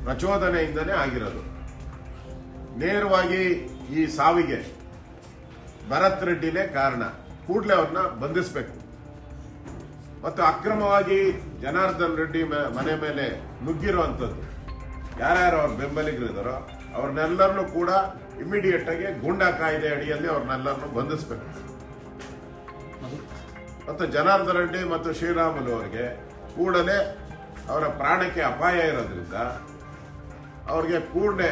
ಪ್ರಚೋದನೆಯಿಂದನೇ ಆಗಿರೋದು. ನೇರವಾಗಿ ಈ ಸಾವಿಗೆ ಭರತ್ ರೆಡ್ಡಿನೇ ಕಾರಣ. ಕೂಡಲೇ ಅವ್ರನ್ನ ಬಂಧಿಸಬೇಕು. ಮತ್ತು ಅಕ್ರಮವಾಗಿ ಜನಾರ್ದನ್ ರೆಡ್ಡಿ ಮನೆ ಮೇಲೆ ನುಗ್ಗಿರುವಂಥದ್ದು ಯಾರ್ಯಾರು ಅವ್ರ ಬೆಂಬಲಿಗರಿದ್ದಾರೋ ಅವ್ರನ್ನೆಲ್ಲರನ್ನೂ ಕೂಡ ಇಮಿಡಿಯೇಟ್ ಆಗಿ ಗೂಂಡಾ ಕಾಯ್ದೆ ಅಡಿಯಲ್ಲಿ ಅವ್ರನ್ನೆಲ್ಲರನ್ನೂ ಬಂಧಿಸಬೇಕು. ಮತ್ತು ಜನಾರ್ದನ್ ರೆಡ್ಡಿ ಮತ್ತು ಶ್ರೀರಾಮುಲು ಅವರಿಗೆ ಕೂಡಲೇ ಅವರ ಪ್ರಾಣಕ್ಕೆ ಅಪಾಯ ಇರೋದ್ರಿಂದ ಅವ್ರಿಗೆ ಕೂಡಲೇ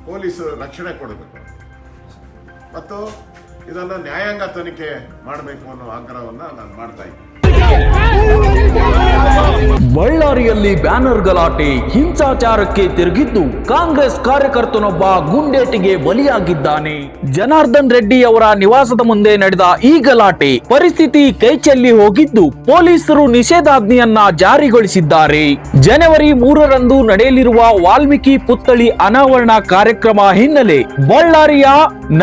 ಪೊಲೀಸ್ ರಕ್ಷಣೆ ಕೊಡಬೇಕು ಮತ್ತು ಇದನ್ನು ನ್ಯಾಯಾಂಗ ತನಿಖೆ ಮಾಡಬೇಕು ಅನ್ನೋ ಆಗ್ರಹವನ್ನು ನಾನು ಮಾಡ್ತಾ ಇದ್ದೀನಿ. ಬಳ್ಳಾರಿಯಲ್ಲಿ ಬ್ಯಾನರ್ ಗಲಾಟೆ ಹಿಂಸಾಚಾರಕ್ಕೆ ತಿರುಗಿದ್ದು ಕಾಂಗ್ರೆಸ್ ಕಾರ್ಯಕರ್ತನೊಬ್ಬ ಗುಂಡೇಟಿಗೆ ಬಲಿಯಾಗಿದ್ದಾನೆ. ಜನಾರ್ದನ್ ರೆಡ್ಡಿ ಅವರ ನಿವಾಸದ ಮುಂದೆ ನಡೆದ ಈ ಗಲಾಟೆ ಪರಿಸ್ಥಿತಿ ಕೈಚೆಲ್ಲಿ ಹೋಗಿದ್ದು ಪೊಲೀಸರು ನಿಷೇಧಾಜ್ಞೆಯನ್ನ ಜಾರಿಗೊಳಿಸಿದ್ದಾರೆ. ಜನವರಿ 3ರಂದು ನಡೆಯಲಿರುವ ವಾಲ್ಮೀಕಿ ಪುತ್ಥಳಿ ಅನಾವರಣ ಕಾರ್ಯಕ್ರಮ ಹಿನ್ನೆಲೆ ಬಳ್ಳಾರಿಯ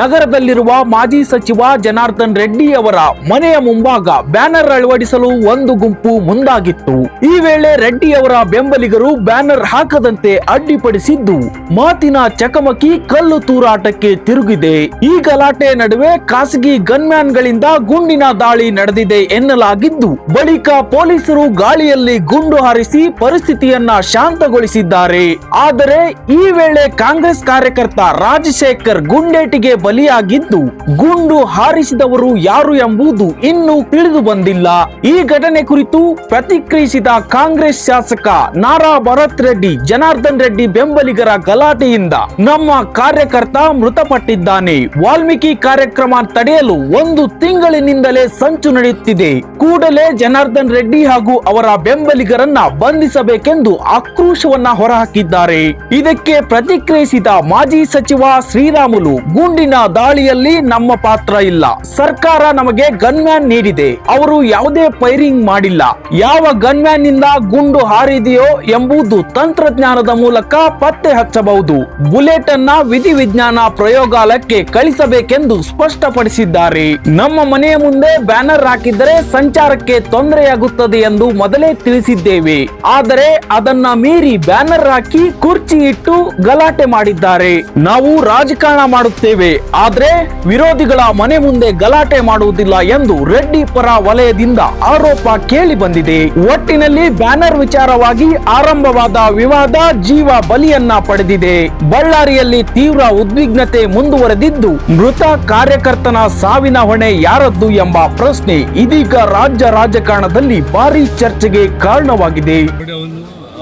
ನಗರದಲ್ಲಿರುವ ಮಾಜಿ ಸಚಿವ ಜನಾರ್ದನ್ ರೆಡ್ಡಿ ಅವರ ಮನೆಯ ಮುಂಭಾಗ ಬ್ಯಾನರ್ ಅಳವಡಿಸಲು ಒಂದು ಗುಂಪು ಮುಂದಾಗಿತ್ತು. ಈ ವೇಳೆ ರೆಡ್ಡಿ ಅವರ ಬೆಂಬಲಿಗರು ಬ್ಯಾನರ್ ಹಾಕದಂತೆ ಅಡ್ಡಿಪಡಿಸಿದ್ದು ಮಾತಿನ ಚಕಮಕಿ ಕಲ್ಲು ತೂರಾಟಕ್ಕೆ ತಿರುಗಿದೆ. ಈ ಗಲಾಟೆ ನಡುವೆ ಖಾಸಗಿ ಗನ್ಮ್ಯಾನ್ ಗಳಿಂದ ಗುಂಡಿನ ದಾಳಿ ನಡೆದಿದೆ ಎನ್ನಲಾಗಿದ್ದು ಬಳಿಕ ಪೊಲೀಸರು ಗಾಳಿಯಲ್ಲಿ ಗುಂಡು ಹಾರಿಸಿ ಪರಿಸ್ಥಿತಿಯನ್ನ ಶಾಂತಗೊಳಿಸಿದ್ದಾರೆ. ಆದರೆ ಈ ವೇಳೆ ಕಾಂಗ್ರೆಸ್ ಕಾರ್ಯಕರ್ತ ರಾಜಶೇಖರ್ ಗುಂಡೇಟಿಗೆ ಬಲಿಯಾಗಿದ್ದು ಗುಂಡು ಹಾರಿಸಿದವರು ಯಾರು ಎಂಬುದು ಇನ್ನೂ ತಿಳಿದು ಬಂದಿಲ್ಲ. ಈ ಘಟನೆ ಕುರಿತು ಪ್ರತಿಕ್ರಿಯಿಸಿದ ಕಾಂಗ್ರೆಸ್ ಶಾಸಕ ನಾರಾ ಭರತ್ ರೆಡ್ಡಿ, ಜನಾರ್ದನ್ ರೆಡ್ಡಿ ಬೆಂಬಲಿಗರ ಗಲಾಟೆಯಿಂದ ನಮ್ಮ ಕಾರ್ಯಕರ್ತ ಮೃತಪಟ್ಟಿದ್ದಾನೆ. ವಾಲ್ಮೀಕಿ ಕಾರ್ಯಕ್ರಮ ತಡೆಯಲು 1 ತಿಂಗಳಿನಿಂದಲೇ ಸಂಚು ನಡೆಯುತ್ತಿದೆ. ಕೂಡಲೇ ಜನಾರ್ದನ್ ರೆಡ್ಡಿ ಹಾಗೂ ಅವರ ಬೆಂಬಲಿಗರನ್ನ ಬಂಧಿಸಬೇಕೆಂದು ಆಕ್ರೋಶವನ್ನ ಹೊರಹಾಕಿದ್ದಾರೆ. ಇದಕ್ಕೆ ಪ್ರತಿಕ್ರಿಯಿಸಿದ ಮಾಜಿ ಸಚಿವ ಶ್ರೀರಾಮುಲು, ಗುಂಡಿನ ದಾಳಿಯಲ್ಲಿ ನಮ್ಮ ಪಾತ್ರ ಇಲ್ಲ. ಸರ್ಕಾರ ನಮಗೆ ಗನ್ಮ್ಯಾನ್ ನೀಡಿದೆ. ಅವರು ಯಾವುದೇ ಫೈರಿಂಗ್ ಮಾಡಿಲ್ಲ. ಯಾವ ಗನ್ಮ್ಯಾನ್ ನಿಂದ ಗುಂಡು ಹಾರಿದೆಯೋ ಎಂಬುದು ತಂತ್ರಜ್ಞಾನದ ಮೂಲಕ ಪತ್ತೆ ಹಚ್ಚಬಹುದು. ಬುಲೆಟ್ ಅನ್ನ ವಿಧಿವಿಜ್ಞಾನ ಪ್ರಯೋಗಾಲಯಕ್ಕೆ ಕಳಿಸಬೇಕೆಂದು ಸ್ಪಷ್ಟಪಡಿಸಿದ್ದಾರೆ. ನಮ್ಮ ಮನೆಯ ಮುಂದೆ ಬ್ಯಾನರ್ ಹಾಕಿದರೆ ಸಂಚಾರಕ್ಕೆ ತೊಂದರೆಯಾಗುತ್ತದೆ ಎಂದು ಮೊದಲೇ ತಿಳಿಸಿದ್ದೇವೆ. ಆದರೆ ಅದನ್ನ ಮೀರಿ ಬ್ಯಾನರ್ ಹಾಕಿ ಕುರ್ಚಿ ಇಟ್ಟು ಗಲಾಟೆ ಮಾಡಿದ್ದಾರೆ. ನಾವು ರಾಜಕಾರಣ ಮಾಡುತ್ತೇವೆ, ಆದ್ರೆ ವಿರೋಧಿಗಳ ಮನೆ ಮುಂದೆ ಗಲಾಟೆ ಮಾಡುವುದಿಲ್ಲ ಎಂದು ರೆಡ್ಡಿ ಪರ ವಲಯದಿಂದ ಆರೋಪ ಕೇಳಿ ಬಂದಿದೆ. ಒಟ್ಟಿನಲ್ಲಿ ಬ್ಯಾನರ್ ವಿಚಾರವಾಗಿ ಆರಂಭವಾದ ವಿವಾದ ಜೀವ ಬಲಿಯನ್ನ ಪಡೆದಿದೆ. ಬಳ್ಳಾರಿಯಲ್ಲಿ ತೀವ್ರ ಉದ್ವಿಗ್ನತೆ ಮುಂದುವರೆದಿದ್ದು ಮೃತ ಕಾರ್ಯಕರ್ತನ ಸಾವಿನ ಹೊಣೆ ಯಾರದ್ದು ಎಂಬ ಪ್ರಶ್ನೆ ಇದೀಗ ರಾಜ್ಯ ರಾಜಕಾರಣದಲ್ಲಿ ಭಾರಿ ಚರ್ಚೆಗೆ ಕಾರಣವಾಗಿದೆ.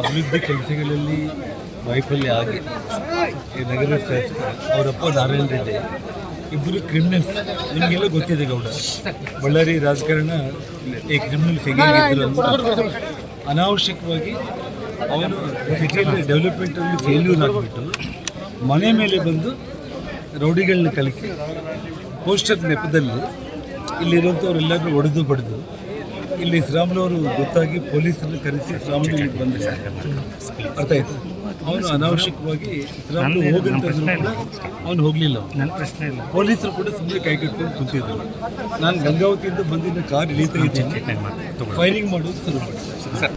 ಅಭಿವೃದ್ಧಿ ಕೆಲಸಗಳಲ್ಲಿ ವೈಫಲ್ಯ ಆಗಿ ನಗರ ಶಾಸಕ ಅವರಪ್ಪ ನಾರಾಯಣ ರೆಡ್ಡಿ ಇಬ್ಬರು ಕ್ರಿಮಿನಲ್ಸ್. ನಿಮಗೆಲ್ಲ ಗೊತ್ತಿದೆ ಗೌಡ, ಬಳ್ಳಾರಿ ರಾಜಕಾರಣ ಈ ಕ್ರಿಮಿನಲ್ಸ್ ಹೇಗಿದ್ರು ಅಂತ ಅನಾವಶ್ಯಕವಾಗಿ ಅವರು ಸಿಟಿಯಲ್ಲಿ ಡೆವಲಪ್ಮೆಂಟಲ್ಲಿ ಫೇಲ್ಯೂರ್ ಆಗಿಬಿಟ್ಟು ಮನೆ ಮೇಲೆ ಬಂದು ರೌಡಿಗಳನ್ನ ಕಲಿಸಿ ಪೋಸ್ಟರ್ ನೆಪದಲ್ಲಿ ಇಲ್ಲಿರುವಂಥವ್ರೆಲ್ಲರೂ ಹೊಡೆದು ಬಡಿದು ಇಲ್ಲಿ ಶ್ರೀರಾಮುಲವರು ಗೊತ್ತಾಗಿ ಪೊಲೀಸರನ್ನು ಕರೆಸಿ ಶ್ರೀರಾಮುಲು ಬಂದ ಅರ್ಥ ಆಯ್ತು. ಅವನು ಅನಾವಶ್ಯಕವಾಗಿ ಶ್ರೀರಾಮುಲು ಹೋಗಂತಂದ್ರೂ ಕೂಡ ಅವನು ಹೋಗಲಿಲ್ಲ. ಪೊಲೀಸರು ಕೂಡ ಸುಮ್ಮನೆ ಕೈ ಕಟ್ಕೊಂಡು ಕುಂತಿದ್ರು. ನಾನು ಗಂಗಾವತಿಯಿಂದ ಬಂದಿದ್ದ ಕಾರ್ ಇಳೀತಾ ಇದ್ದೀನಿ, ಫೈರಿಂಗ್ ಮಾಡೋದು ಶುರು ಮಾಡಿದೆ.